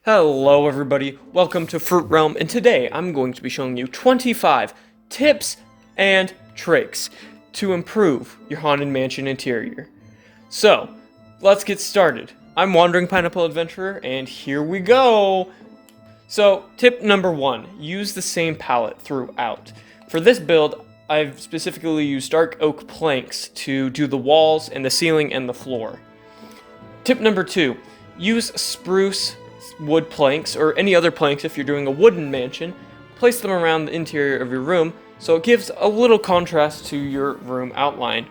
Hello everybody, welcome to Fruit Realm, and today I'm going to be showing you 25 tips and tricks to improve your Haunted Mansion interior. So, let's get started. I'm Wandering Pineapple Adventurer, and here we go! So, tip number 1, use the same palette throughout. For this build, I've specifically used dark oak planks to do the walls and the ceiling and the floor. Tip number 2, use spruce wood planks, or any other planks if you're doing a wooden mansion. Place them around the interior of your room so it gives a little contrast to your room outline.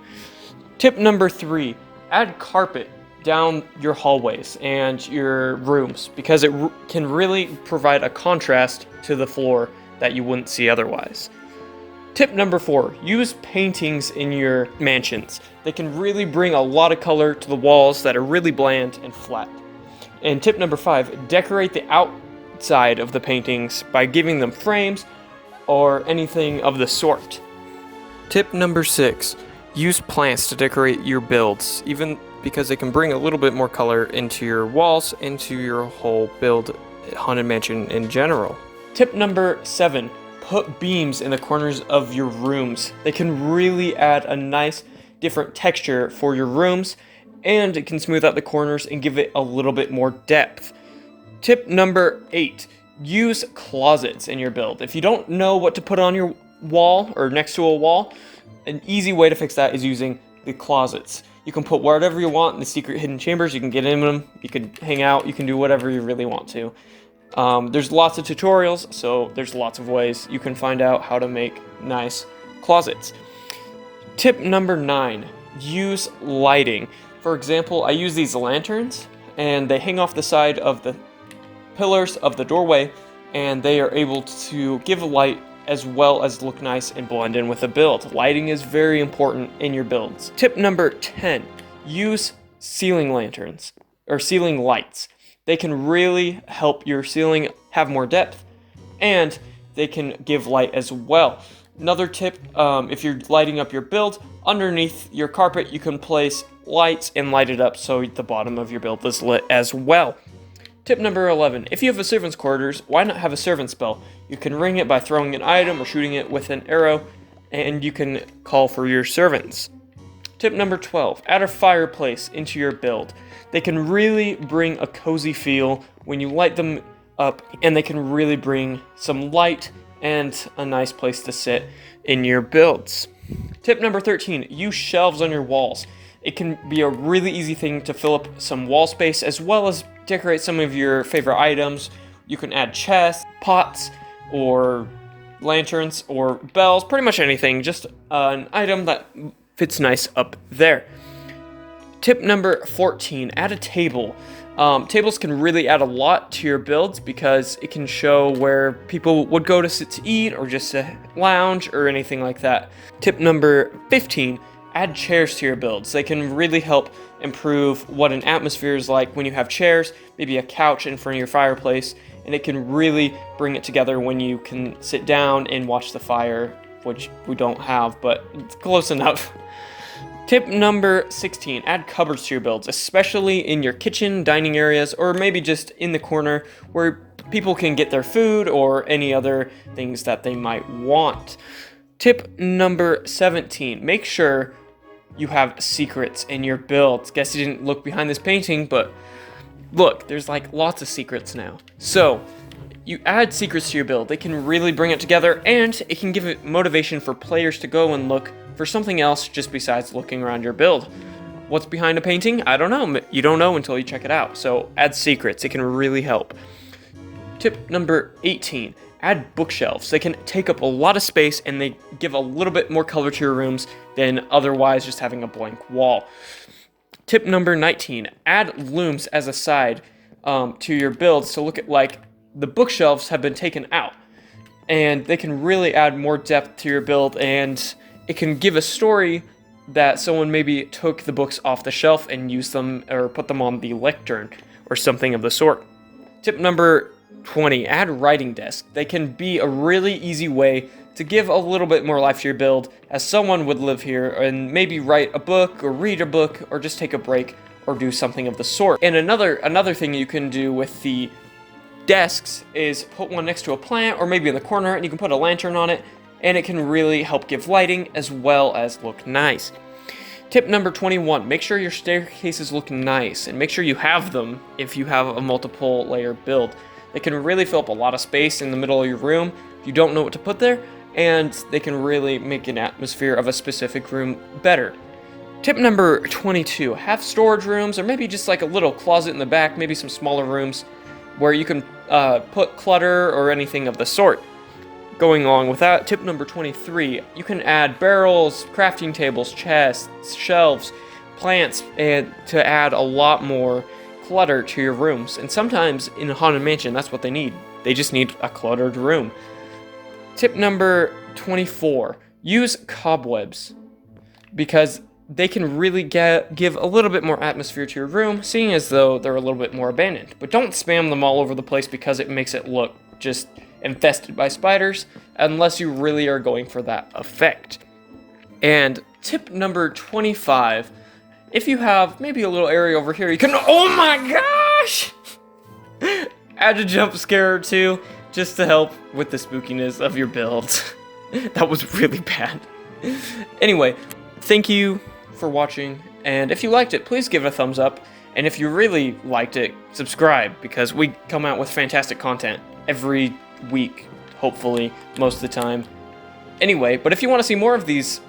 Tip number 3, add carpet down your hallways and your rooms because it can really provide a contrast to the floor that you wouldn't see otherwise. Tip number 4, use paintings in your mansions. They can really bring a lot of color to the walls that are really bland and flat. And tip number 5, decorate the outside of the paintings by giving them frames or anything of the sort. Tip number 6, use plants to decorate your builds, even because they can bring a little bit more color into your walls, into your whole build, Haunted Mansion in general. Tip number 7, put beams in the corners of your rooms. They can really add a nice different texture for your rooms, and it can smooth out the corners and give it a little bit more depth. Tip number 8, use closets in your build. If you don't know what to put on your wall or next to a wall, an easy way to fix that is using the closets. You can put whatever you want in the secret hidden chambers, you can get in them, you can hang out, you can do whatever you really want to. There's lots of tutorials, so there's lots of ways you can find out how to make nice closets. Tip number 9, use lighting. For example, I use these lanterns, and they hang off the side of the pillars of the doorway, and they are able to give light as well as look nice and blend in with the build. Lighting is very important in your builds. Tip number 10, use ceiling lanterns, or ceiling lights. They can really help your ceiling have more depth, and they can give light as well. Another tip, if you're lighting up your build, underneath your carpet you can place lights and light it up so the bottom of your build is lit as well. Tip number 11, if you have a servant's quarters, why not have a servant spell? You can ring it by throwing an item or shooting it with an arrow, and you can call for your servants. Tip number 12, add a fireplace into your build. They can really bring a cozy feel when you light them up, and they can really bring some light and a nice place to sit in your builds. Tip number 13, use shelves on your walls. It can be a really easy thing to fill up some wall space as well as decorate some of your favorite items. You can add chests, pots, or lanterns, or bells, pretty much anything, just an item that fits nice up there. Tip number 14, add a table. Tables can really add a lot to your builds because it can show where people would go to sit to eat or just to lounge or anything like that. Tip number 15, add chairs to your builds. They can really help improve what an atmosphere is like when you have chairs, maybe a couch in front of your fireplace, and it can really bring it together when you can sit down and watch the fire, which we don't have, but it's close enough. Tip number 16, add cupboards to your builds, especially in your kitchen, dining areas, or maybe just in the corner where people can get their food or any other things that they might want. Tip number 17, make sure you have secrets in your builds. Guess you didn't look behind this painting, but look, there's like lots of secrets now. So, you add secrets to your build. They can really bring it together, and it can give it motivation for players to go and look for something else just besides looking around your build. What's behind a painting? I don't know. You don't know until you check it out. So add secrets. It can really help. Tip number 18, add bookshelves. They can take up a lot of space, and they give a little bit more color to your rooms than otherwise just having a blank wall. Tip number 19, add looms as a side to your builds to look at like the bookshelves have been taken out, and they can really add more depth to your build, and it can give a story that someone maybe took the books off the shelf and used them or put them on the lectern or something of the sort. Tip number 20, add writing desk. They can be a really easy way to give a little bit more life to your build, as someone would live here and maybe write a book or read a book or just take a break or do something of the sort. And another thing you can do with the desks is put one next to a plant or maybe in the corner, and you can put a lantern on it, and it can really help give lighting as well as look nice. Tip number 21, make sure your staircases look nice, and make sure you have them if you have a multiple layer build. They can really fill up a lot of space in the middle of your room if you don't know what to put there, and they can really make an atmosphere of a specific room better. Tip number 22, have storage rooms, or maybe just like a little closet in the back, maybe some smaller rooms where you can put clutter or anything of the sort. Going along with that, tip number 23, you can add barrels, crafting tables, chests, shelves, plants, and to add a lot more clutter to your rooms. And sometimes in a haunted mansion, that's what they need. They just need a cluttered room. Tip number 24, use cobwebs, because they can really give a little bit more atmosphere to your room, seeing as though they're a little bit more abandoned. But don't spam them all over the place because it makes it look just infested by spiders, unless you really are going for that effect. And tip number 25, if you have maybe a little area over here, you can, oh my gosh! Add a jump scare or two, just to help with the spookiness of your build. That was really bad. Anyway, thank you for watching, and if you liked it, please give it a thumbs up, and if you really liked it, subscribe, because we come out with fantastic content every week, hopefully, most of the time. Anyway, but if you want to see more of these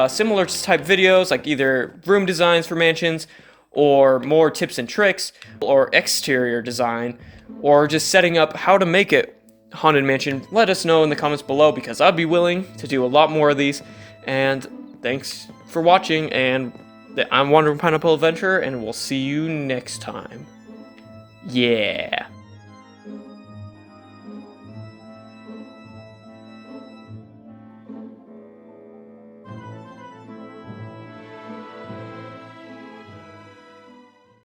similar type videos, like either room designs for mansions, or more tips and tricks, or exterior design, or just setting up how to make it haunted mansion, let us know in the comments below, because I'd be willing to do a lot more of these. And thanks for watching, and I'm Wandering Pineapple Adventurer, and we'll see you next time. Yeah.